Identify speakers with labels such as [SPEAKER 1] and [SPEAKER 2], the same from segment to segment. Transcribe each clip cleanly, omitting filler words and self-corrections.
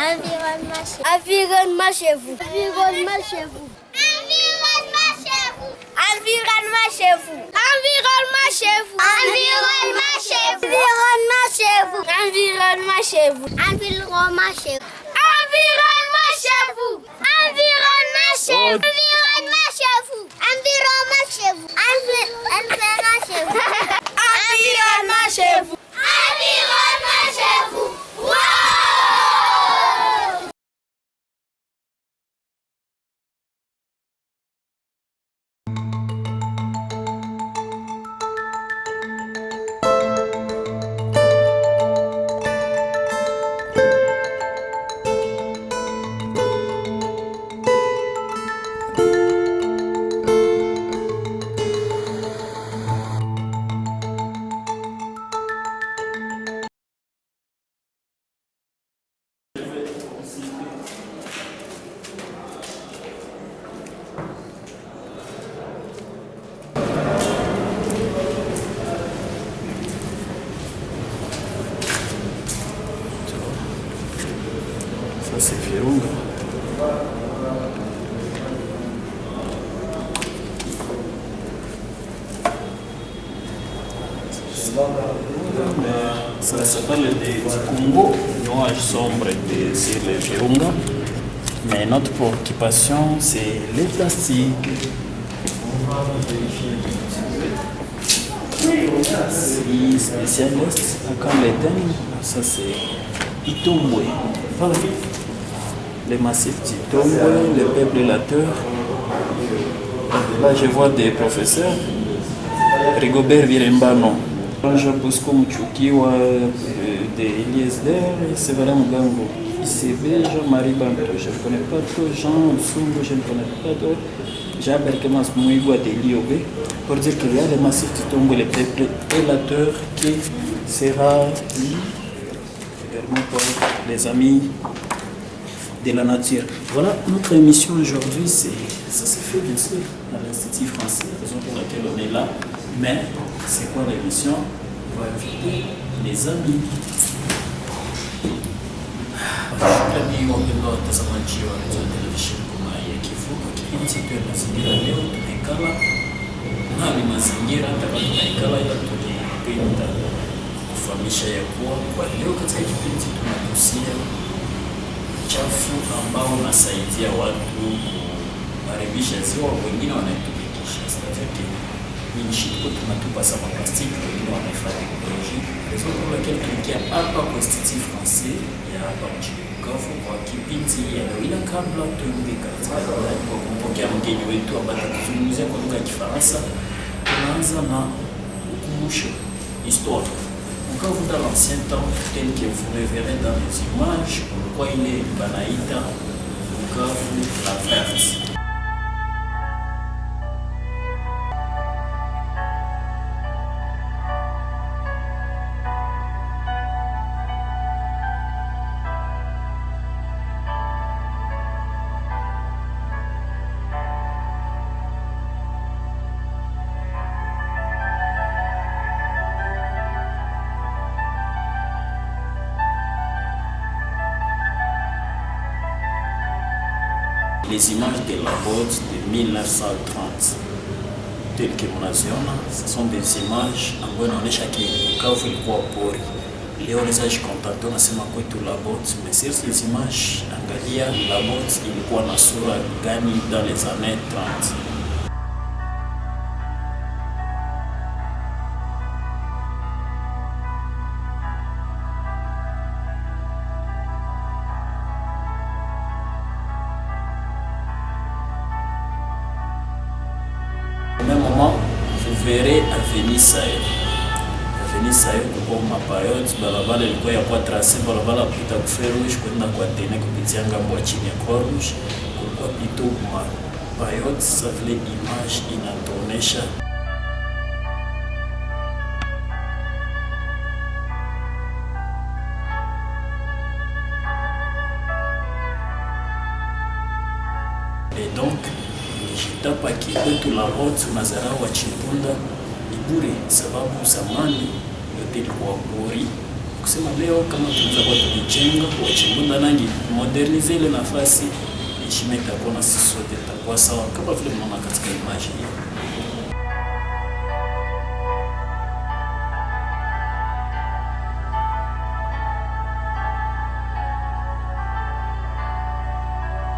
[SPEAKER 1] Environnement chez vous. Environnement chez vous. Environnement chez vous. Environnement chez vous. Environnement chez vous. Environnement chez vous. Environnement chez vous. Environnement chez vous. Environnement chez vous. Environnement chez vous. Environnement chez vous. Environnement chez vous. Environnement chez vous. Environnement chez vous. Environnement chez vous. Environnement chez vous. Environnement chez vous. Wow!
[SPEAKER 2] Ça c'est Virunga. Ça s'appelle des Congo, nuages sombres sur les Virunga. Mais notre préoccupation c'est les plastiques. On va vérifier si spécialiste à Kamleten, ça c'est Itombwe. Voilà. Les massifs d'Itombwe, le peuple et la terre. Là je vois des professeurs. Rigobert Virembano, Jean Bosco Mchukiwa de l'ISDR, Séverin Mugango, ICB, Jean-Marie Banto. Je ne connais pas trop Jean Sungo, je ne connais pas trop Jean Berkemas Mouigua de l'IOB, pour dire qu'il y a les massifs d'Itombwe, le peuple et la terre qui sera dit également pour les amis de la nature. Voilà, notre émission aujourd'hui, ça se fait bien sûr à l'Institut français, raison pour laquelle on est là. Mais c'est quoi l'émission? On va inviter les amis. Shukrani wapendwa watazamaji wa televisheni Ngoma ya Kivu, kwa kipindi chetu ya mazingira. Leo tunaikala hali mazingira kama tunaikala ila tulipenda kufahamisha ya kuwa kwa leo katika kipindi chetu tunagusia uchafu ambao unasaidia watu kuharibisha ziwa, wengine wanaitumikisha. Nchi tuko tunatupa sama plastiki, wengine wanahifadhi ekoloji. Raison pour laquelle tulikia hapa kwa Institut Français ya hapa mjini Bukavu kwa kipindi ya leo. Ila kabla tuingie katika kwa kumpokea mgeni wetu ambaye atazungumzia kwa lugha ya Kifaransa, tunaanza na ukumbusho histoire. Bukavu dans l'ancien temps, tel que vous le verrez dans les images, pourquoi il est banaïta Bukavu la verte. Les images de la botte de 1930 telles que mnaziona, ce sont des images ambayo inaonyesha Bukavu ilikuwa pori. Leo unaweza jikontante unasema kwetu la botte, mais sur ces images angalia la botte ilikuwa na sura gani dans les années 30. Au même moment, vous verrez Avenue Sahel. Avenue Sahel kwa mapayot, balabala ilikuwa ya kwa tracé, balabala kupita kuferush kwenda kwa tene kupitia ngambo chini ya Croix-Rouge, kulikuwa pito mapayot. Ça vile image inatuonesha et donc nijitapa kikwetu la route mazarau wa Chimpunda ni bure, sababu zamani yote ilikuwa pori. kusema leo kama tunaweza kwa tukijenga kwa chimbunda nangi modernize ile nafasi heshima itakuwa na sisi sote itakuwa sawa kama vile mnaona katika image hii.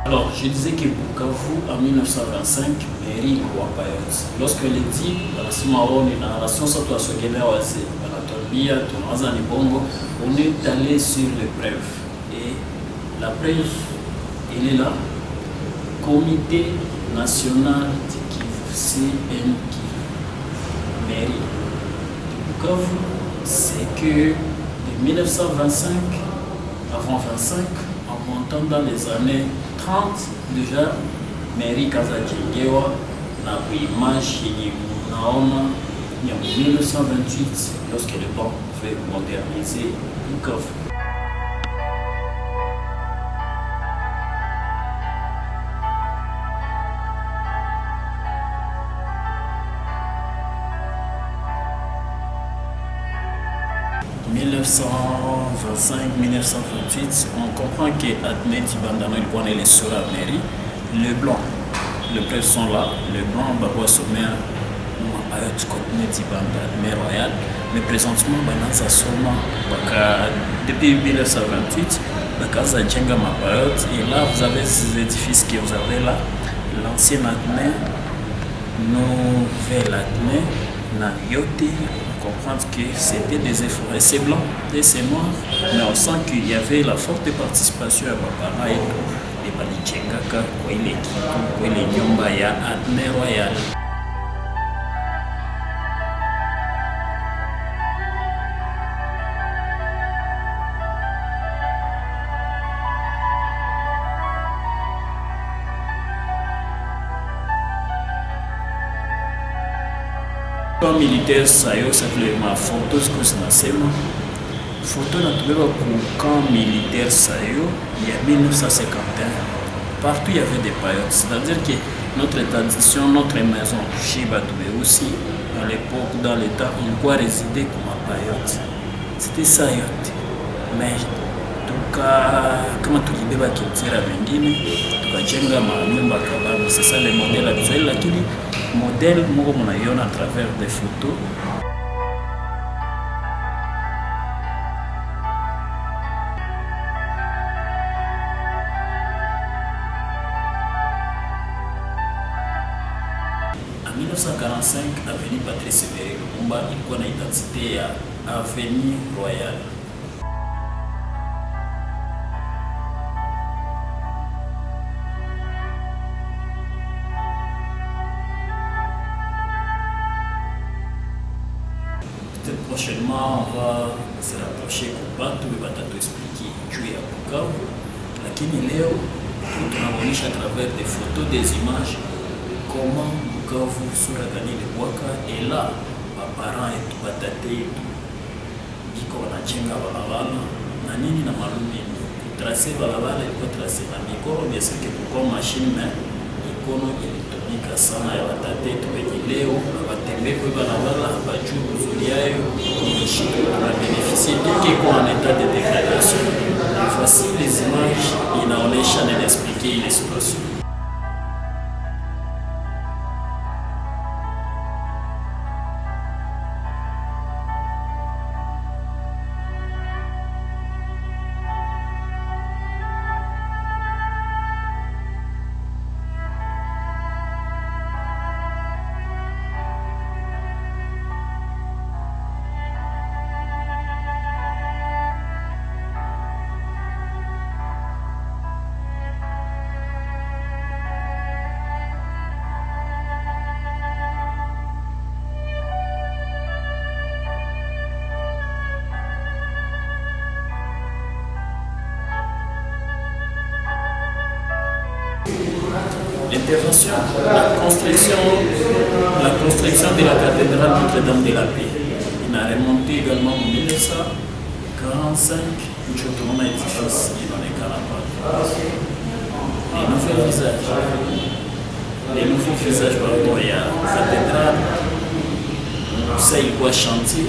[SPEAKER 2] Alors, je disais que Bukavu, en 1925, mairie wa Payotte. Lorsque les dit, wanasema wao ni na relation sa tuwasogelea wazee, wanatuambia tunawaza ni bongo, on est allé sur les preuves. Et la preuve, elle est là. Comité national du Kivu, CNK, mairie de Bukavu, c'est que de 1925, avant 25, en montant dans les années 30, déjà, mairie kazajengewa na kuimage yenye unaona ya 1928 lorsque le banc fait moderniser Bukavu. En 1925-1928, on comprend que Admeti Bandano il est sur la mairie. Le blanc, les preuves sont là. Le blanc, Babois Sommer, Admeti Bandano Royal. Mais présentement, Bananza Soma, depuis 1928, Bakaza Djenga Mapayot. Et là, vous avez ces édifices que vous avez là. L'ancien Admet, Nouvelle Admet, Nayote. Comprendre que c'était des efforts et c'est blanc et c'est noir, mais on sent qu'il y avait la forte participation à Bapara et tout, et Balichengaka, quoi il est Nyomba ya Admet Royal. Militaire sayo sababu mafoto siku zinasema foto natubeba ku camp militaire sayo ya 1951. Partout il y avait des paillotes, c'est-à-dire que notre tradition, notre maison chez Batoubé aussi à l'époque dans l'état on quoi résider comme paillote. C'était ça yote. Mais kama tulibeba kitira vingine tukajenga manyumba kabambi. C'est ça le modèle actuel, lakini modèle moko mnaiona à travers des photos. En 1945, avenue Patrice Emery Lumumba ilikuwa na identité ya avenue Royale. Prochainement, on va se rapprocher kwa batu batatu expliquer juu ya Bukavu, lakini leo tunaonyesha à travers des photos, des images comment Bukavu sura gani ilikuwaka, et là baparents yetu batate yetu biko wanajenga balabala na nini na malumi kutrase balabala ilikuwa trase na mikono, bien sûr que kwa machine mais mikono ilitumika sana ya batate yetu wenye leo abatembee kwa balabala bajuu uzuri yayo on a bénéficié de en état de dégradation. Et voici les images inaonesha na expliquer les situations. Intervention, la construction de la cathédrale Notre-Dame de la Paix. Il a remonté également en 1945, où je tourne un édifice qui est dans les Carapates. Les nouveaux visages par rapport à la cathédrale, ça il doit chanter.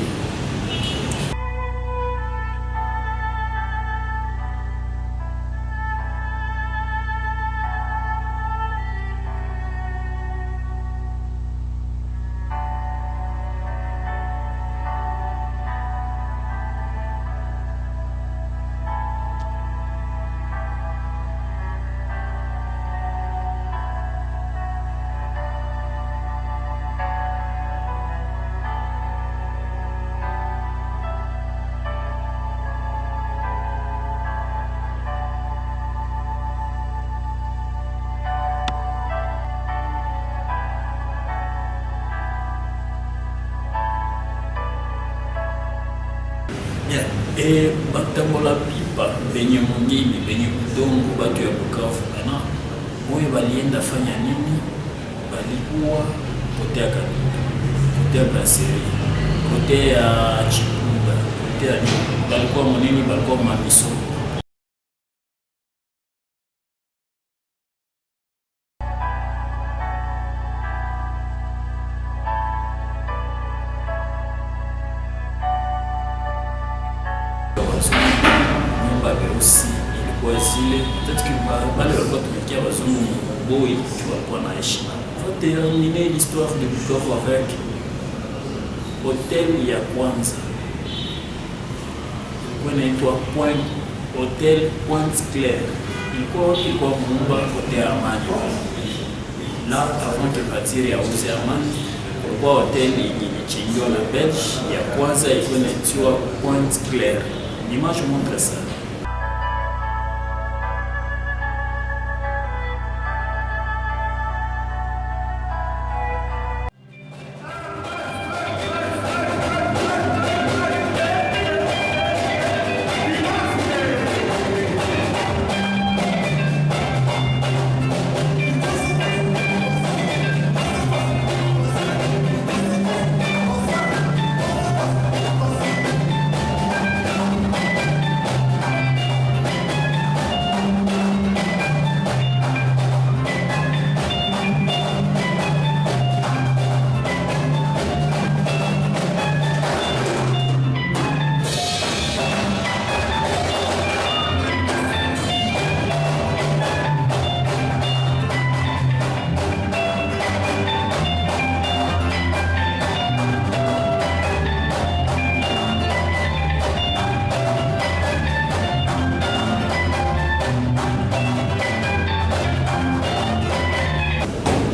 [SPEAKER 2] batambola pipa benye mungini benye kudongo batu ya Bukavu bana moyo balienda fanya nini? Balikuwa kote ya Kadutu, kote ya Brasserie, kote ya Chipunda, kote ya balikuwa monini, balikuwa Mamiso. Aussi ilikuwa zile peut-être que bale walikuwa tumekia wazungu boy tu walikuwa na heshima. Faut terminer l'histoire de Bukavu avec hotel ya kwanza ilikuwa inaitwa Hotel Pointe Claire. Ilikuwa Mumba kote ya Amani. Là avant que partir ya uze Amani ilikuwa hotel ilichengiwa na Belge ya kwanza ilikuwa inaitwa Pointe Claire. L'image montre ça.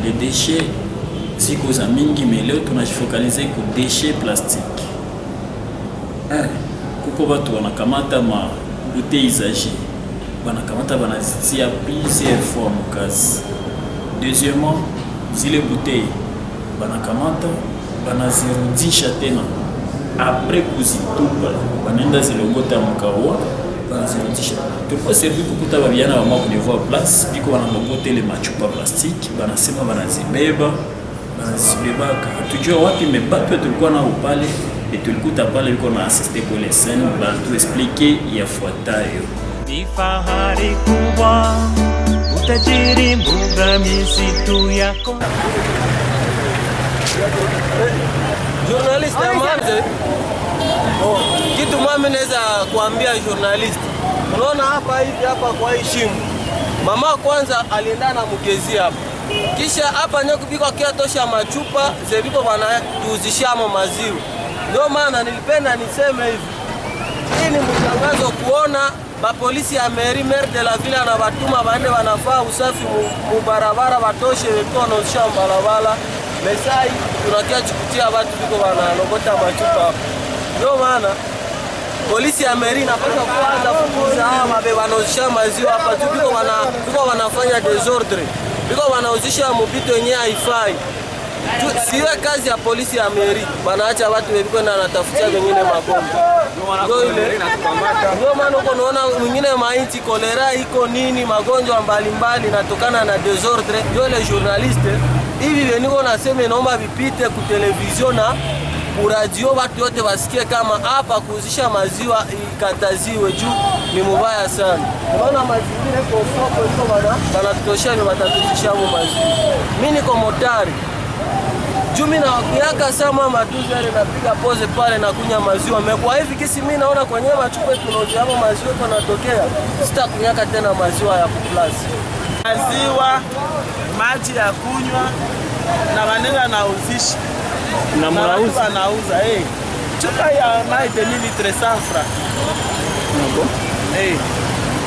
[SPEAKER 2] Les déchets ziko za mingi, mais leo tunajifokalize ku déchets plastique. Kuko batu wanakamata ma bouteilles usagées, wanakamata banazitia plusieurs fois mukazi. Deuxièmement, zile bouteilles banakamata banazirudisha tena après kuzitupa, banaenda zilogota mkawa banazirudisha. Tulikuwa servi kukuta babiana wa mwa kunevoa place biko wanalogote ile machupa plastique, banasema banazibeba hatujua wapi, mebatu tulikuwa nao pale tulikuta pale biko na assiste kwa ile scène, banatu explique yafuatayo.
[SPEAKER 3] Ni fahari kubwa utajiri mbuga misitu yako.
[SPEAKER 4] Journalist Amanze, kitu mimi naweza kuambia journalist. Unaona hapa kwa heshima. Mama kwanza alienda na mgezi hapa. Kisha hapa nyoko biko kia tosha machupa zebiko bana tuuzishamo maziwa. Ndio maana nilipenda niseme hivi. Hii ni mtangazo kuona mapolisi ya maire de la ville na batuma bande wanafaa usafi mu barabara batoshe wetono shamba la bala. Mesai tunakia chukutia watu biko wanalogota machupa. Ndio maana polisi ya maire inapaswa kuanza kukuza mabe wanaozisha maziwa hapa tu biko wanafanya desordre. Biko wanauzisha mupito yenyewe haifai. Siwe kazi ya polisi ya maire. Banaacha watu biko na natafutia wengine magonjwa. Ndio maana unaona mwingine maiti kolera iko nini magonjwa mbalimbali natokana na desordre. Ndio le journaliste hivi veniko nasema naomba vipite ku television na radio watu wote wasikie kama hapa kuuzisha maziwa ikataziwe juu ni mubaya sana. Unaona mazingira kwa soko iko banatosha ni watatuzisha maziwa. Mimi niko motari. Jumi na wakuyaka sama matuzi yale napiga pose pale na kunya maziwa. Kwa hivi kisi mimi naona kwenye machupa tunaojiamo maziwa tunatokea. Sitakunyaka tena maziwa ya kuplasi.
[SPEAKER 5] Maziwa, maji ya kunywa na wanenga nauzisha.
[SPEAKER 6] Na mnauza?
[SPEAKER 5] Wanauza chupa ya maji 2000 litres francs.
[SPEAKER 6] Ndio.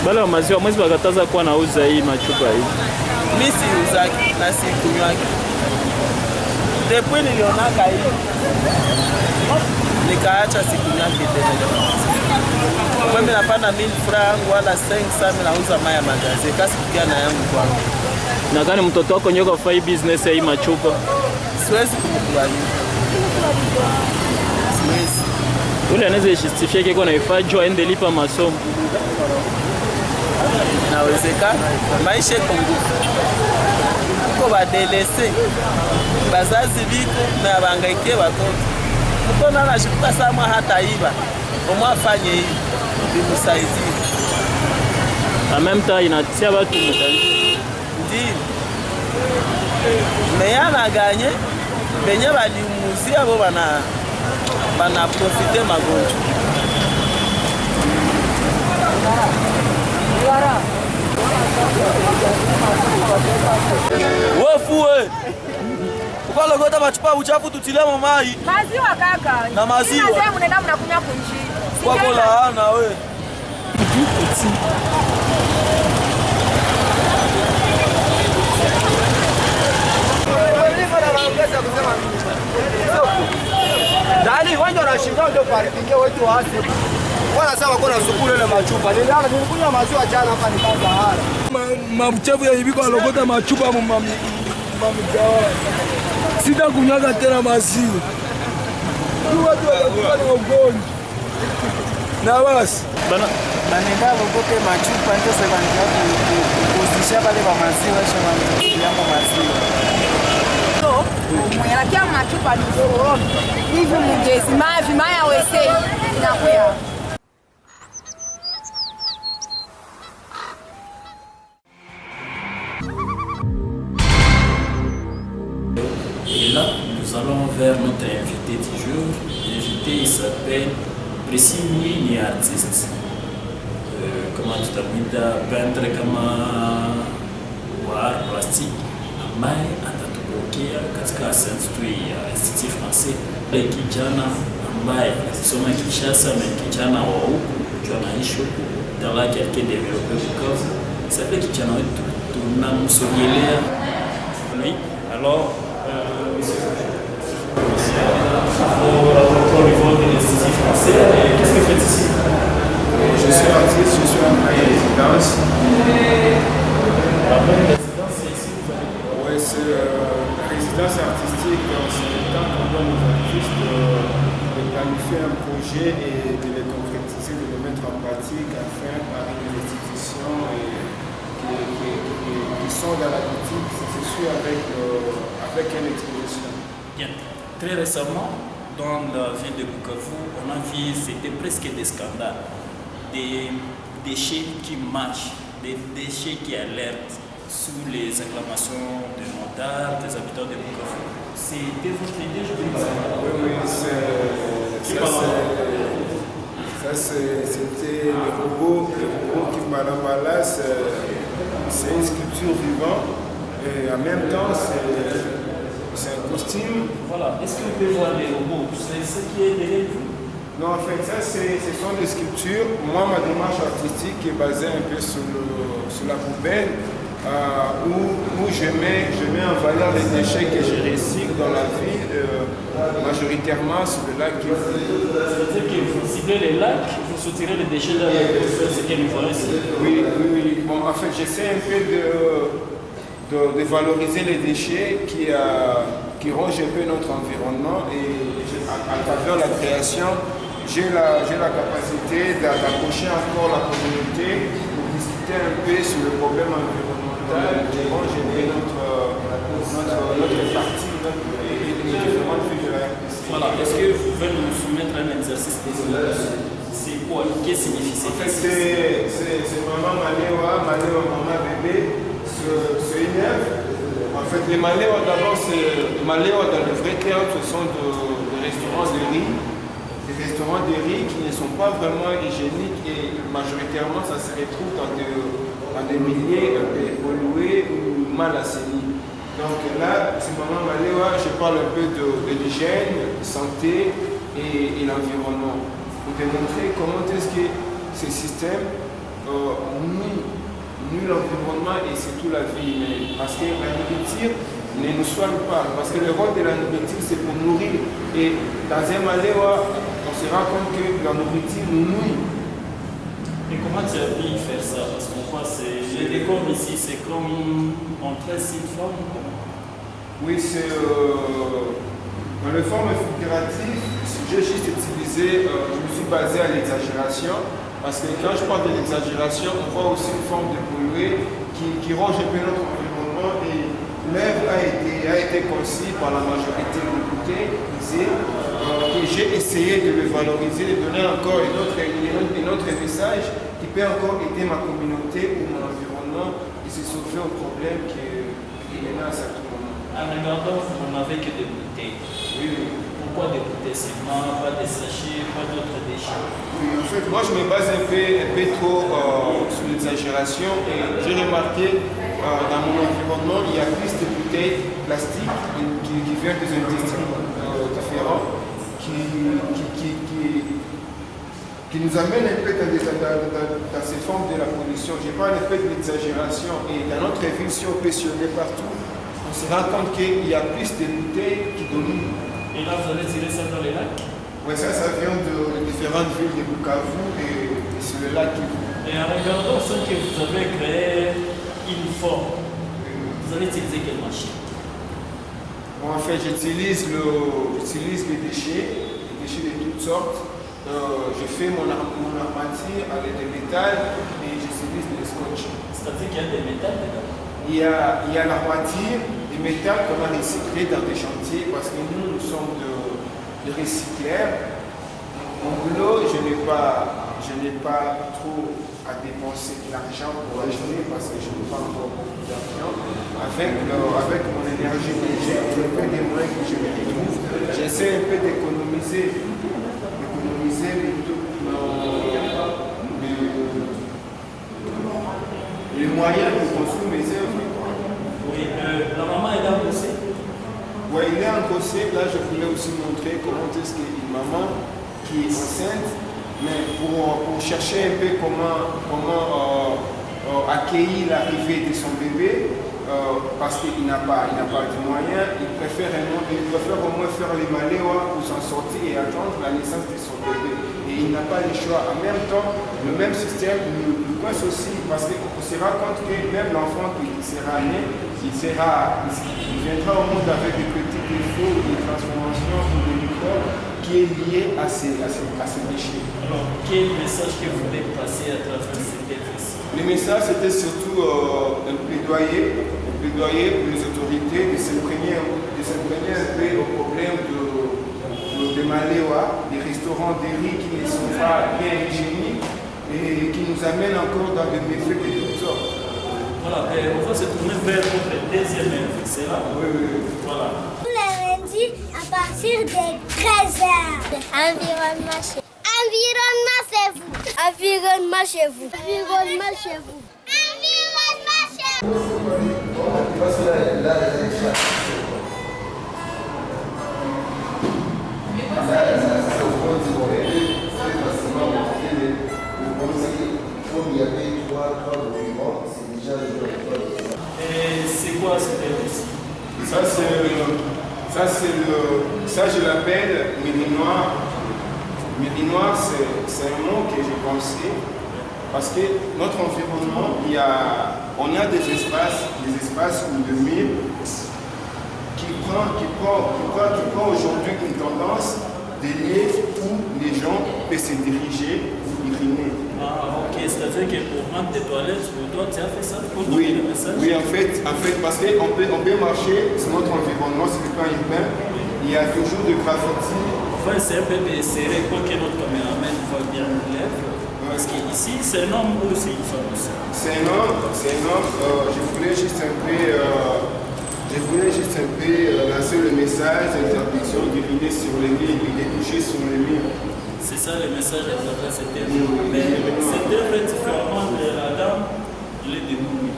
[SPEAKER 6] Bale wa maziwa mwezi wakataza kuwa nauza hii machupa hii.
[SPEAKER 5] Mimi siuzaki na sikunywaki. Depuis nilionaka hii nikaacha sikunyaki tena. Kwa mimi napanda 1000 francs wala 500 nauza maya magaze kasi kiana yangu kwangu.
[SPEAKER 6] Na gani mtoto wako nyoka fai business ya hii machupa?
[SPEAKER 5] Siwezi kumkubali. Siwezi.
[SPEAKER 6] Ule anaweza justifia kiko naifaa juu aende lipa masomo.
[SPEAKER 5] Inawezekana maisha iko nguvu, uko badelese bazazi biko na bangaikie watoto. Mtu anashikuta sama hata iba umwafanye hivi bimusaidie.
[SPEAKER 6] En même temps inatia watu mtani.
[SPEAKER 5] Ndio. Meana ganye benye balimuzia bo bana profiter magonjwa. Wewe kwa logota machupa uchafu tutilemo mai.
[SPEAKER 7] Maziwa kaka.
[SPEAKER 5] Na maziwa.
[SPEAKER 7] Sasa mnaenda mnakunywa kunji.
[SPEAKER 5] Kwa kola na we.
[SPEAKER 4] Dani wanja wanashinda ndio parking wetu wasi. Wanasema kuna sukule ile machupa. Nilikunywa maziwa jana hapa nikaanza hala. Mamchevu ya ibiko alokota machupa mamgawa. Sita kunyaga tena maziwa. Watu wanakuwa na ugonjwa. Na basi
[SPEAKER 5] Banenda bokote machupa ndio sebandia kuzisha bale ba maziwa shamba yango maziwa.
[SPEAKER 7] Mwelakia machupa nzuri. Hivi mjezi mavi maya wese inakuya.
[SPEAKER 2] Et là, nous allons vers notre invité du jour. L'invité, il s'appelle Précis Mwini, artiste. Kama tutamwita peintre kama wa art plastique ambaye atatupokea katika sensi ya Institut Français. Kijana ambaye alisoma Kinshasa na kijana wa huku anaishi huku talaki yake develope Bukavu. Sasa kijana wetu tunamsogelea. Alors au niveau de l'Institut Français, qu'est-ce que vous faites ici?
[SPEAKER 8] Je suis artiste, je suis en résidence.
[SPEAKER 2] La bonne résidence, c'est ici, vous allez?
[SPEAKER 8] Oui, c'est la résidence artistique. C'est le temps qu'on donne aux artistes de planifier un projet et de le concrétiser, de le mettre en pratique afin par une institution qui sont dans la boutique, c'est sûr, avec une exposition.
[SPEAKER 2] Bien. Très récemment, dans la ville de Bukavu, on a vu, c'était presque des scandales, des déchets qui marchent, des déchets qui alertent sous les acclamations des motards, des habitants de Bukavu. C'était votre idée, je pense.
[SPEAKER 8] Oui, c'était le robot qui Malambala, c'est une sculpture vivante et en même temps c'est un costume.
[SPEAKER 2] Voilà, est-ce que vous pouvez voir les robots? C'est ce qui est derrière vous?
[SPEAKER 8] Non, en fait, ce sont des sculptures. Moi, ma démarche artistique est basée un peu sur la poubelle, où je mets en valeur les déchets que je recycle dans la ville, majoritairement sur le lac Kivu.
[SPEAKER 2] C'est-à-dire que vous ciblez les lacs, vous soutirez les déchets dans la poubelle, c'est quelle ici?
[SPEAKER 8] Oui. Bon, en fait, j'essaie un peu de valoriser les déchets qui rongent un peu notre environnement et à travers la création, j'ai la capacité d'approcher encore la communauté pour discuter un peu sur le problème environnemental qui ronge un peu notre partie et les différentes villes de la RDC.
[SPEAKER 2] Voilà, est-ce que vous pouvez nous soumettre un exercice de c'est quoi? Qu'est-ce que signifie?
[SPEAKER 8] En fait, c'est maman Maléwa, maman bébé. C'est une œuvre. En fait, les Maléwa d'abord, dans le vrai terme, ce sont des restaurants de riz. Des restaurants de riz qui ne sont pas vraiment hygiéniques et majoritairement ça se retrouve dans des milieux un peu pollués ou mal assainis. Donc là, c'est maman Maléwa, je parle un peu de l'hygiène, santé et l'environnement. Pour démontrer comment est-ce que ces systèmes nuit l'environnement et surtout la vie humaine. Parce que la nourriture ne nous soigne pas. Parce que le rôle de la nourriture, c'est pour nourrir. Et dans un Maléwa, on se rend compte que la nourriture nous nuit.
[SPEAKER 2] Et comment tu as pu faire ça? Parce qu'on voit les décors ici, c'est comme en 13 sites formes.
[SPEAKER 8] Oui, c'est Dans les formes figuratives, j'ai juste utilisé, je me suis basé à l'exagération, parce que quand je parle de l'exagération, on voit aussi une forme de polluer qui ronge un peu notre environnement, et l'œuvre a été conçue par la majorité écoutée, et j'ai essayé de le valoriser, de donner encore un autre message qui peut encore aider ma communauté ou mon environnement et se sauver au problème qui menace à tout moment.
[SPEAKER 2] En regardant, vous n'avez que des bouteilles.
[SPEAKER 8] Oui.
[SPEAKER 2] Pourquoi des bouteilles seulement, pas des sachets, pas d'autres déchets?
[SPEAKER 8] Oui, en fait, moi je me base un peu trop sur l'exagération, et j'ai remarqué dans mon environnement, il y a plus de bouteilles plastiques qui viennent des industries différentes, qui nous amènent un peu dans ces formes de la pollution. Je parle un peu de l'exagération, et dans notre ville, si on peut sillonner partout, on se rend compte qu'il y a plus de bouteilles qui dominent.
[SPEAKER 2] Et là, vous allez tirer ça dans les lacs?
[SPEAKER 8] Oui, ça vient de différentes villes de Bukavu, et c'est le lac Kivu.
[SPEAKER 2] Et en regardant ce que vous avez créé une forme, vous allez utiliser quelle machine?
[SPEAKER 8] Bon, en fait, j'utilise les déchets de toutes sortes. Je fais mon armature à l'aide de métal, et j'utilise des scotch.
[SPEAKER 2] C'est-à-dire qu'il y a des métals dedans?
[SPEAKER 8] Il y a l'armature des métals qu'on a recyclés dans des chantiers, parce que nous sommes de recycleurs. Mon boulot, je n'ai pas trop à dépenser de l'argent pour la journée, parce que je n'ai pas encore beaucoup d'argent. Avec mon énergie que j'ai, le peu des moyens que je me retrouve, j'essaie un peu d'économiser les moyens pour construire mes œuvres.
[SPEAKER 2] Oui, la maman est là aussi?
[SPEAKER 8] Oui, il est engrossé. Là, je voulais aussi montrer comment est-ce qu'une maman qui est enceinte, mais pour chercher un peu comment accueillir l'arrivée de son bébé, parce qu'il n'a pas de moyens, il préfère au moins faire les maléois pour s'en sortir et attendre la naissance de son bébé. Et il n'a pas le choix. En même temps, le même système nous coince aussi, parce qu'on se rend compte que même l'enfant qui sera né, il viendra au monde avec des petits défauts, des transformations ou des microbes qui est lié à ces déchets.
[SPEAKER 2] Alors, quel message que vous voulez passer à travers cette œuvre-ci?
[SPEAKER 8] Le message, c'était surtout un plaidoyer pour les autorités de s'imprégner un peu au problème de Maléwa, des restaurants des riz qui ne sont pas bien hygiéniques et qui nous amènent encore dans des méfaits de toutes sortes.
[SPEAKER 2] Voilà, on va se tourner vers notre deuxième œuvre, c'est là?
[SPEAKER 8] Oui.
[SPEAKER 2] Voilà.
[SPEAKER 1] Tous les lundis à partir des 13h. Environnement chez vous. Environnement chez vous. Environnement chez vous. Environnement chez vous. Environnement chez
[SPEAKER 2] Et c'est quoi cette œuvre-ci?
[SPEAKER 8] Ça, je l'appelle Mérinois. Mérinois, c'est un mot que j'ai pensé parce que notre environnement, on a des espaces où le mur qui prend aujourd'hui une tendance de lieu où les gens peuvent se diriger ou uriner.
[SPEAKER 2] Ah, ok, c'est-à-dire que pour rentrer des toilettes, toi, tu as fait ça pour
[SPEAKER 8] Oui,
[SPEAKER 2] le message?
[SPEAKER 8] oui, en fait, parce qu'on peut marcher sur notre environnement, sur le plan urbain, il y a toujours de graffiti.
[SPEAKER 2] Enfin, c'est un peu serré pour que notre caméraman voit bien l'œuvre. Parce qu'ici, c'est un homme ou c'est une femme aussi?
[SPEAKER 8] C'est un homme. Je voulais juste un peu lancer le message d'interdiction d'uriner sur les murs et de toucher sur les murs.
[SPEAKER 2] C'est ça le message à travers cette œuvre. Mais cette œuvre est différente de la dame, il est debout.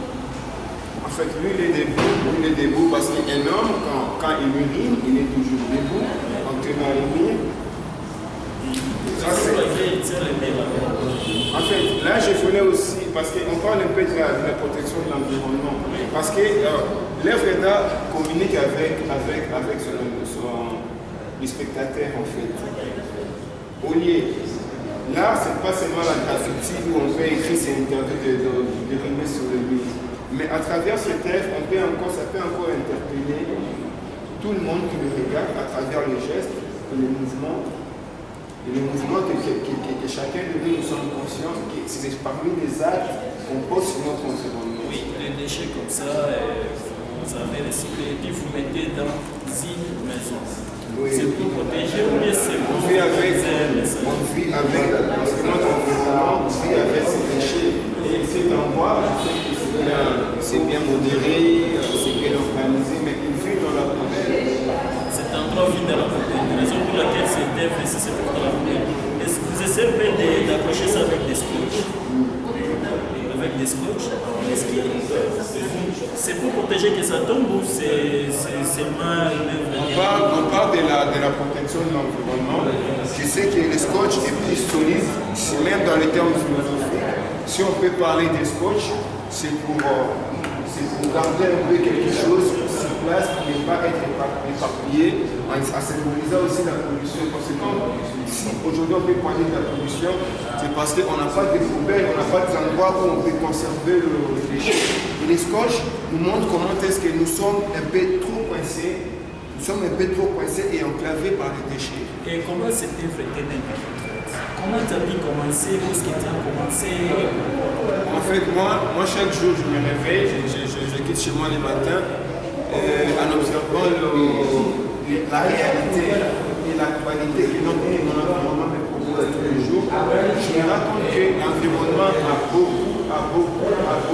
[SPEAKER 8] En fait, lui, il est debout parce qu'un homme, quand il urine, il est toujours debout en tenant le mur. En fait, là, je voulais aussi, parce qu'on parle un peu de la protection de l'environnement, parce que l'œuvre d'art communique avec les spectateurs, en fait. Au lieu, l'art, c'est pas seulement la graffiti où on peut écrire, c'est interdit de rimer sur le mur. Mais à travers cette œuvre, ça peut encore interpeller tout le monde qui le regarde à travers les gestes, les mouvements, et les mouvements que chacun de nous sommes conscients que c'est parmi les actes qu'on pose sur notre environnement.
[SPEAKER 2] Oui, les déchets comme ça, vous avez recyclé et puis vous mettez dans une maison. Oui. C'est pour protéger ou bien c'est pour
[SPEAKER 8] on vit avec parce que notre environnement, on vit avec ces déchets. Et cet endroit, c'est bien modéré, c'est bien organisé, mais il vit dans la poubelle.
[SPEAKER 2] Cet endroit vit dans la poubelle. La raison pour laquelle c'est œuvre ici, c'est pour la poubelle. Est-ce que vous essayez d'accrocher ça avec des scotch? Avec des scotch? C'est pour protéger que ça tombe ou c'est seulement une œuvre?
[SPEAKER 8] On parle de la protection de l'environnement. Je sais que le scotch est plus solide, même dans les termes philosophiques. Si on peut parler des scotch, c'est pour garder un peu quelque chose sur place pour ne pas être éparpillé, en symbolisant aussi la pollution. Parce que si aujourd'hui on peut parler de la pollution, c'est parce qu'on n'a pas de poubelles, on n'a pas d'endroits où on peut conserver le déchet. Et les scotch nous montrent comment est-ce que nous sommes un peu trop coincés. Nous sommes un peu trop coincés et enclavés par les déchets.
[SPEAKER 2] Et comment cette œuvre était née? Comment tu as pu commencer? Où est-ce que tu as commencé?
[SPEAKER 8] En fait, moi, chaque jour, je me réveille, je quitte chez moi le matin en observant la réalité et l'actualité que mon environnement me propose tous les jours. Je me rends compte que l'environnement a beaucoup de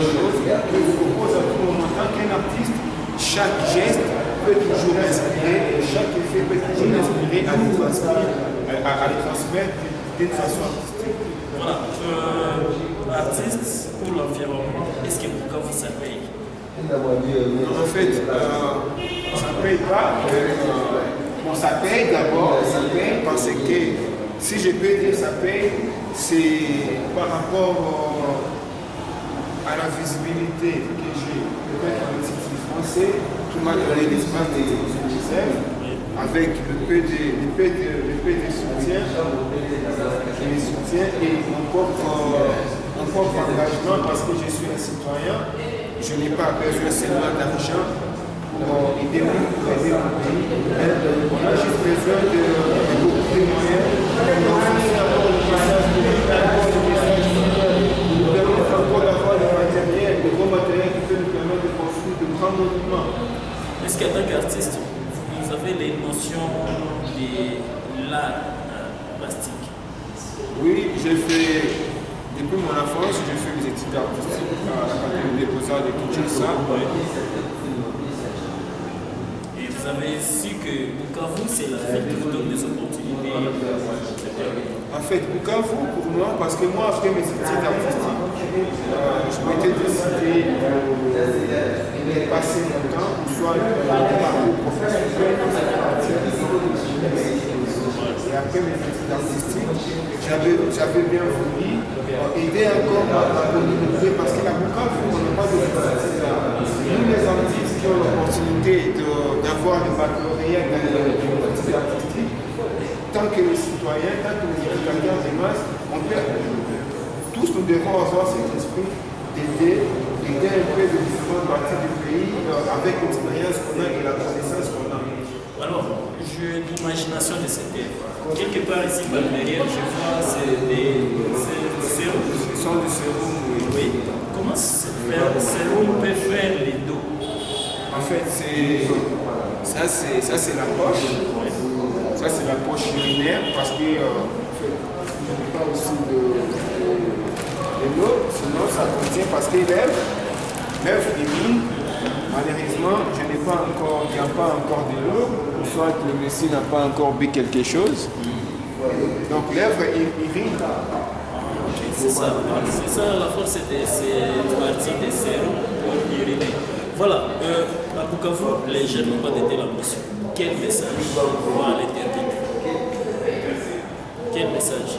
[SPEAKER 8] choses que je propose à tout moment. Tant qu'un artiste, chaque geste peut toujours inspirer, chaque effet peut toujours inspirer à les transmettre d'une façon artistique.
[SPEAKER 2] Voilà. Artiste pour l'environnement, est-ce que Bukavu ça paye?
[SPEAKER 8] En fait, ça ne paye pas. Bon, ça paye d'abord, ça paye parce que si je peux dire ça paye, c'est par rapport à la visibilité que j'ai. Peut-être un petit français qui m'a donné l'espace de l'UNICEF avec le peu de soutien et mon propre engagement parce que je suis un citoyen. Je n'ai pas besoin seulement d'argent pour aider mon pays. On a juste besoin de beaucoup de moyens pour faire encore le message de l'État, nous permettre encore d'avoir le matériel, le gros matériel qui peut nous permettre de construire de grands monuments.
[SPEAKER 2] Est-ce qu'en tant qu'artiste, vous avez les notions de l'art plastique?
[SPEAKER 8] Oui, j'ai fait. Depuis mon enfance, j'ai fait des études artistiques à l'Académie des Beaux-Arts de Kinshasa.
[SPEAKER 2] Et vous avez su que Bukavu, c'est la ville qui vous donne des opportunités.
[SPEAKER 8] En fait, Bukavu, pour moi, parce que moi, après mes études artistiques, je m'étais décidé de passer mon temps, soit le parcours professionnel, et après mes études artistiques, j'avais bien voulu aider encore ma communauté parce que la Bukavu, on n'a pas de nous, les artistes qui ont l'opportunité d'avoir le baccalauréat dans les activités artistiques, tant que les citoyens, tant que les éducateurs de masse, tous nous devons avoir cet esprit d'aider un peu de différentes parties du pays avec l'expérience qu'on a et la connaissance qu'on a.
[SPEAKER 2] Alors, l'imagination de cette œuvre. Quelque part ici, par derrière, je vois c'est des sérums.
[SPEAKER 8] Ce sont des sérums,
[SPEAKER 2] oui. Comment ce sérum peut faire les dos?
[SPEAKER 8] En fait, ça c'est la poche. Ça c'est la poche urinaire parce que je n'ai pas aussi de l'eau, sinon ça contient parce que l'œuf urine. Malheureusement, il n'y a pas encore de l'eau, soit le messie n'a pas encore bu quelque chose. Donc l'œuvre urine.
[SPEAKER 2] C'est ça, la force, c'est partie des sérums pour uriner. Voilà, à Bukavu, les jeunes n'ont pas d'été la mission. Quel message pour aller terminer? Quel message?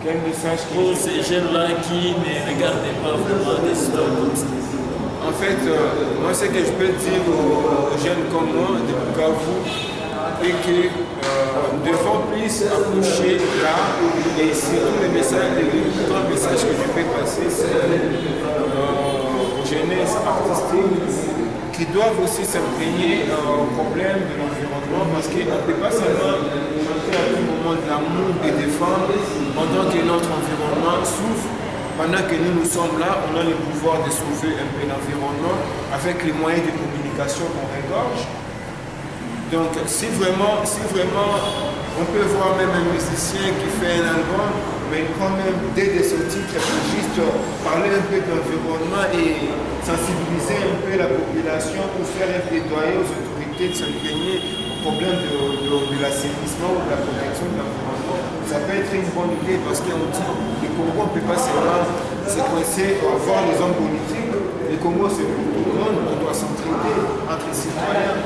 [SPEAKER 8] Quel message
[SPEAKER 2] pour ces jeunes-là qui ne regardent pas vraiment des histoires comme ça?
[SPEAKER 8] En fait, moi ce que je peux dire aux jeunes comme moi de Bukavu est que nous devons plus approcher là et surtout le grand message que je peux passer c'est aux jeunesses artistiques qui doivent aussi s'imprégner au problème de l'environnement parce qu'on ne peut pas seulement chanter à tout moment de l'amour et défendre pendant que notre environnement souffre. Pendant que nous sommes là, on a le pouvoir de sauver un peu l'environnement avec les moyens de communication qu'on regorge. Donc si vraiment, on peut voir même un musicien qui fait un album, mais quand même, dès de ce titre, il faut juste parler un peu d'environnement et sensibiliser un peu la population pour faire un plaidoyer aux autorités de s'imprégner au problème de l'assainissement ou de la protection de l'environnement. Ça peut être une bonne idée parce qu'on dit que le Congo ne peut pas seulement se coincer voir les hommes politiques. Le Congo, c'est pour tout le monde, on doit s'entraider entre citoyens.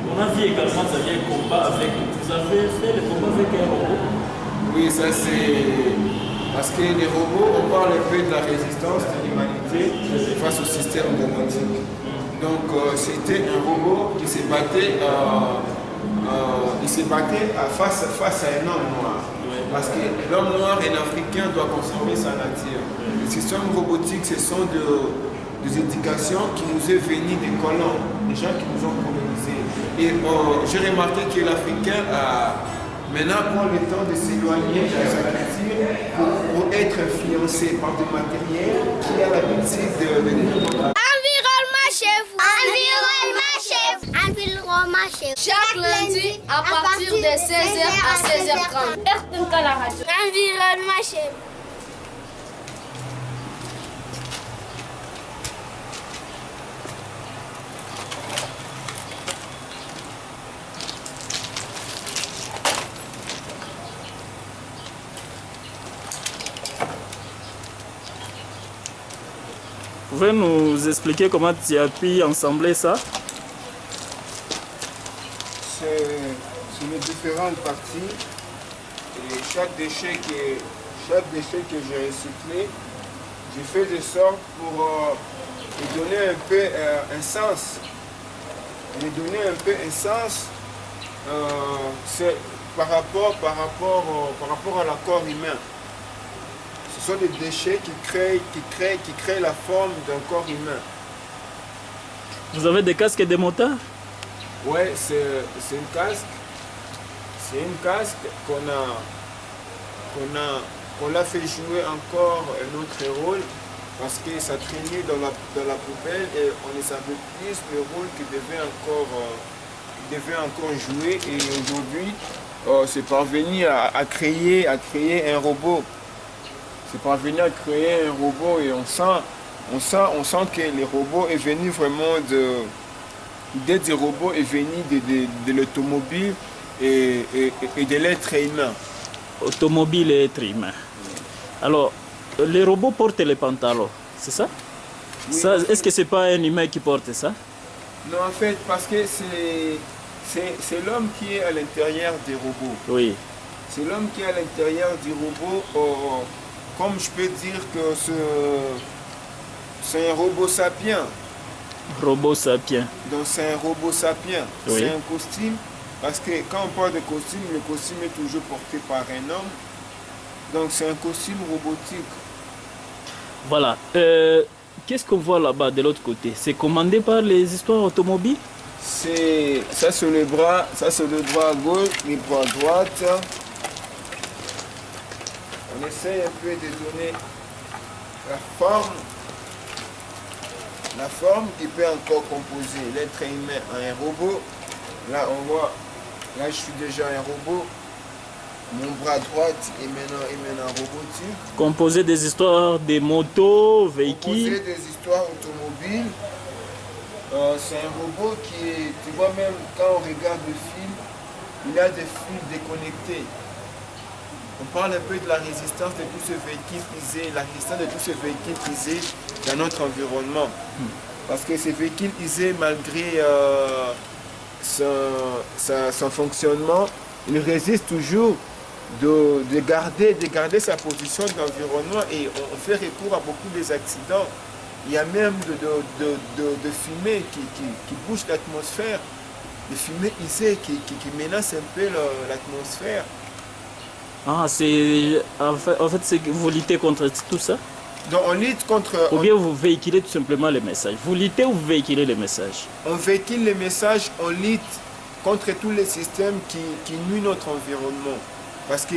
[SPEAKER 6] On a vu également ça vient combat avec. Vous avez fait le combat avec un robot?
[SPEAKER 8] Oui, ça c'est parce que les robots, on parle un peu de la résistance de l'humanité face au système domotique. Donc c'était un robot qui se battait, face à un homme noir. Parce que l'homme noir et l'Africain doit conserver sa nature. Le système robotique, ce sont des indications qui nous est venues des colons, des gens qui nous ont colonisés. Et j'ai remarqué que l'Africain a maintenant prend le temps de s'éloigner de sa culture pour être influencé par du matériel qui a l'habitude de venir.
[SPEAKER 1] Environnement chez vous. Environnement chez vous. Environnement chez vous.
[SPEAKER 9] Chaque lundi à partir de 16h à 16h30. RTNK la radio.
[SPEAKER 1] Environnement chez vous.
[SPEAKER 6] Vous pouvez nous expliquer comment tu as pu ensembler ça?
[SPEAKER 8] C'est les différentes parties. Et chaque déchet que j'ai recyclé, j'ai fait de sorte pour lui donner un peu un sens. Lui donner un peu un sens c'est par rapport à la corps humain. Ce sont des déchets qui créent la forme d'un corps humain.
[SPEAKER 6] Vous avez des casques et des motards?
[SPEAKER 8] Oui, c'est une casque. C'est une casque qu'on l'a fait jouer encore un autre rôle parce que ça traînait dans la poubelle et on ne savait plus le rôle qu'il devait encore jouer. Et aujourd'hui, c'est parvenu à créer un robot. C'est parvenu à créer un robot et on sent que le robot est venu vraiment l'idée du robot est venue de l'automobile et de l'être humain.
[SPEAKER 6] Automobile et être humain. Alors, les robots portent les pantalons, c'est ça? Oui. Est-ce que c'est pas un humain qui porte ça?
[SPEAKER 8] Non, en fait, parce que c'est l'homme qui est à l'intérieur des robots.
[SPEAKER 6] Oui.
[SPEAKER 8] C'est l'homme qui est à l'intérieur du robot. Comme je peux dire que c'est un robot sapien.
[SPEAKER 6] Robot sapien.
[SPEAKER 8] Donc c'est un robot sapien. Oui. C'est un costume. Parce que quand on parle de costume, le costume est toujours porté par un homme. Donc c'est un costume robotique.
[SPEAKER 6] Voilà. Qu'est-ce qu'on voit là-bas de l'autre côté? C'est commandé par les histoires automobiles?
[SPEAKER 8] Ça c'est le bras à gauche, le bras à droite. On essaie un peu de donner la forme qui peut encore composer l'être humain en un robot. Là on voit, là je suis déjà un robot. Mon bras droit est maintenant robotique.
[SPEAKER 6] Composer des histoires des motos, véhicules.
[SPEAKER 8] Composer des histoires automobiles. C'est un robot qui, tu vois même quand on regarde le film, il a des fils déconnectés. On parle un peu de la résistance de tous ces véhicules usés, la résistance de tous ces véhicules usés dans notre environnement. Parce que ces véhicules usés, malgré son fonctionnement, il résiste toujours de garder sa position de l'environnement et on fait recours à beaucoup des accidents. Il y a même de fumée qui bouge l'atmosphère, des fumées usées qui menacent un peu l'atmosphère.
[SPEAKER 6] Ah, en fait, vous luttez contre tout ça?
[SPEAKER 8] Donc on lutte contre...
[SPEAKER 6] Ou bien vous véhiculez tout simplement les messages? Vous luttez ou vous véhiculez les messages?
[SPEAKER 8] On véhicule les messages, on lutte contre tous les systèmes qui nuisent notre environnement. Parce que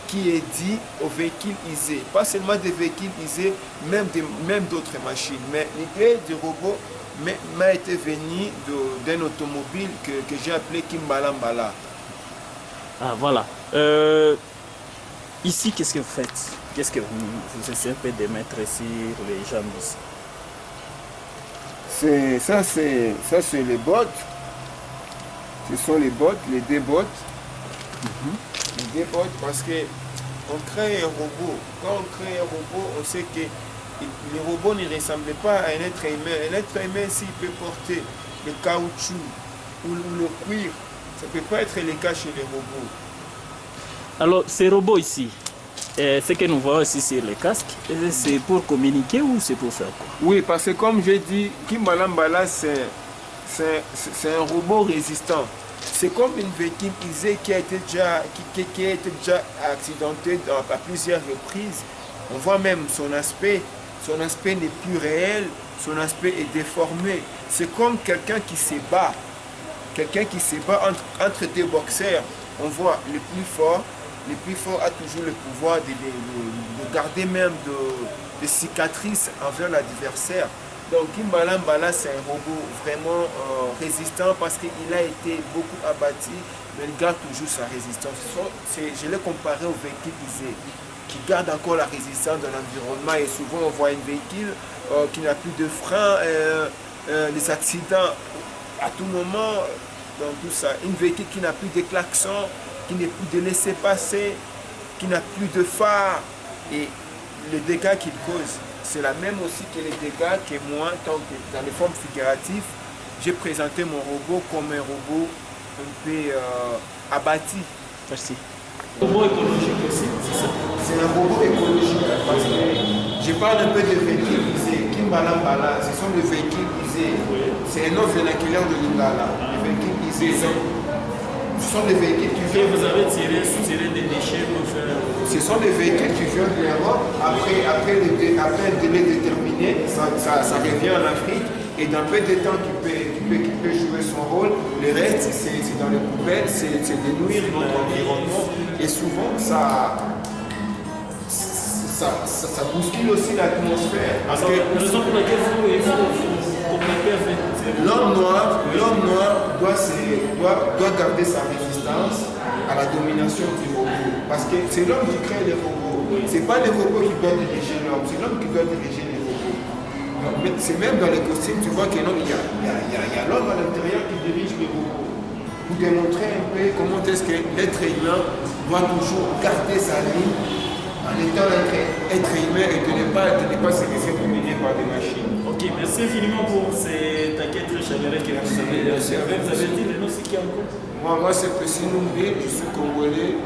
[SPEAKER 8] qui est dit aux véhicules usés, pas seulement des véhicules usés, même d'autres machines. Mais l'idée du robot m'a été venue d'un automobile que j'ai appelé Kimbalambala.
[SPEAKER 6] Ah voilà. Ici, qu'est-ce que vous faites? Qu'est-ce que vous essayez de mettre sur les jambes ici?
[SPEAKER 8] Ça c'est les bottes. Ce sont les bottes, les deux bottes. Les deux bottes parce qu'on crée un robot. Quand on crée un robot, on sait que le robot ne ressemble pas à un être humain. Un être humain, s'il peut porter le caoutchouc ou le cuir, ça ne peut pas être le cas chez les robots.
[SPEAKER 6] Alors, ces robots ici, ce que nous voyons ici sur les casques, c'est pour communiquer ou c'est pour faire quoi? Oui,
[SPEAKER 8] parce que comme j'ai dit, Kimbalambala, c'est un robot résistant. C'est comme une véhicule usée qui a été déjà accidentée à plusieurs reprises. On voit même son aspect n'est plus réel, son aspect est déformé. C'est comme quelqu'un qui se bat entre deux boxeurs. On voit le plus fort a toujours le pouvoir de garder même des cicatrices envers l'adversaire. Donc Kimbalambala, c'est un robot vraiment résistant parce qu'il a été beaucoup abattu, mais il garde toujours sa résistance. Je l'ai comparé aux véhicules usés, qui gardent encore la résistance de l'environnement. Et souvent on voit un véhicule qui n'a plus de frein, les accidents à tout moment, dans tout ça. Une véhicule qui n'a plus de klaxon, qui n'est plus de laisser-passer, qui n'a plus de phare. Et les dégâts qu'il cause, c'est la même aussi que les dégâts que moi, dans les formes figuratives, j'ai présenté mon robot comme un robot un peu abattu.
[SPEAKER 6] Merci. Un robot écologique aussi, c'est ça?
[SPEAKER 8] C'est un robot écologique parce que je parle un peu de véhicules usés. Kimbalambala, ce sont des véhicules usés. Oui. C'est un nom vernaculaire de Lingala. Les véhicules usés. Ce sont des véhicules qui viennent...
[SPEAKER 6] Vous avez tiré des déchets pour faire...
[SPEAKER 8] Ce sont des véhicules qui viennent de l'Europe. Après un délai déterminé, ça revient en Afrique. Et dans peu de temps, qui peut jouer son rôle. Le reste, c'est dans les poubelles, c'est de nuire notre environnement. Et souvent, ça bouscule aussi l'atmosphère.
[SPEAKER 6] Parce que la raison pour laquelle
[SPEAKER 8] l'homme noir doit garder sa résistance à la domination du robot. Parce que c'est l'homme qui crée les robots. Ce n'est pas les robots qui doivent diriger l'homme, c'est l'homme qui doit diriger les robots. C'est même dans les costumes, tu vois qu'il y a l'homme à l'intérieur qui dirige les robots. Pour démontrer un peu comment est-ce que l'être humain doit toujours garder sa ligne en étant être humain et de ne pas se laisser dominer par des machines.
[SPEAKER 6] Ok, merci infiniment pour cet accueil très chaleureux que vous avez. Vous avez dit le nom, c'est qui encore?
[SPEAKER 8] Moi c'est Pessi Numbi, je suis congolais.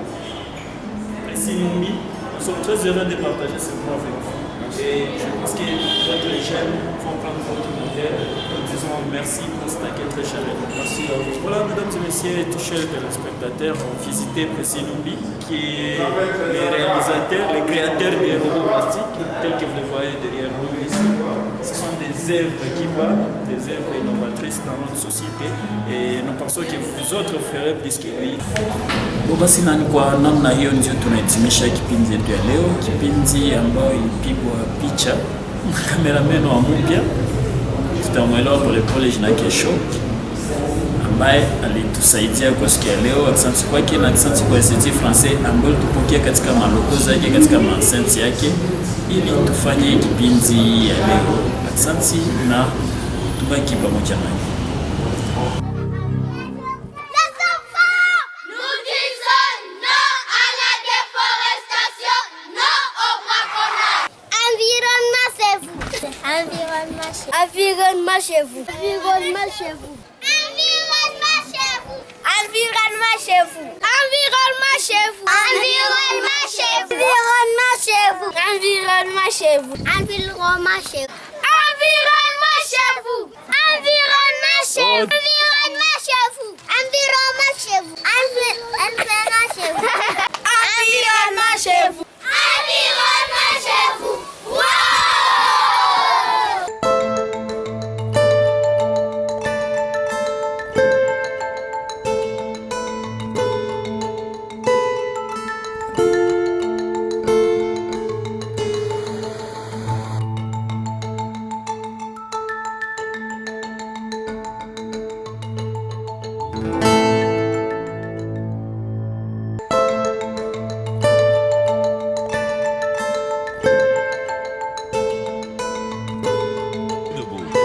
[SPEAKER 6] Pessi Numbi, nous sommes très heureux de partager ce moment avec vous. Et je pense que d'autres jeunes vont prendre votre modèle. Nous disons merci pour cet accueil très chaleureux. Merci à vous. Voilà, mesdames et messieurs, tous chers téléspectateurs, ont visité Pessi Numbi, qui est le réalisateur, le créateur des robots plastiques, tels que vous les voyez derrière nous ici. Ce sont des œuvres qui parlent, des œuvres innovatrices dans notre société, et nous pensons que vous autres ferez plus que lui. Basi na kwa namna hiyo ndio tunahitimisha kipindi yetu ya leo, kipindi ambayo ilipigwa picha kameramen wa mpya tutamwelewa polepole jina Kesho, ambaye alitusaidia kwa siku ya leo. Asante kwake na asante kwa Institut Français ambayo tupokea katika maloko zake, katika mansenti yake ili tufanye kipindi ya leo. Asante na
[SPEAKER 2] tubaki pamoja naye.
[SPEAKER 1] Environnement chez vous. Environnement chez vous. Environnement chez vous. Environnement chez vous. Environnement chez vous. Environnement chez vous. Environnement chez vous. Environnement chez vous. Environnement chez vous. Environnement chez vous. Environnement chez vous. Environnement chez vous. Environnement chez vous. Environnement chez vous. Environnement chez vous. Environnement chez vous.
[SPEAKER 10] Debout.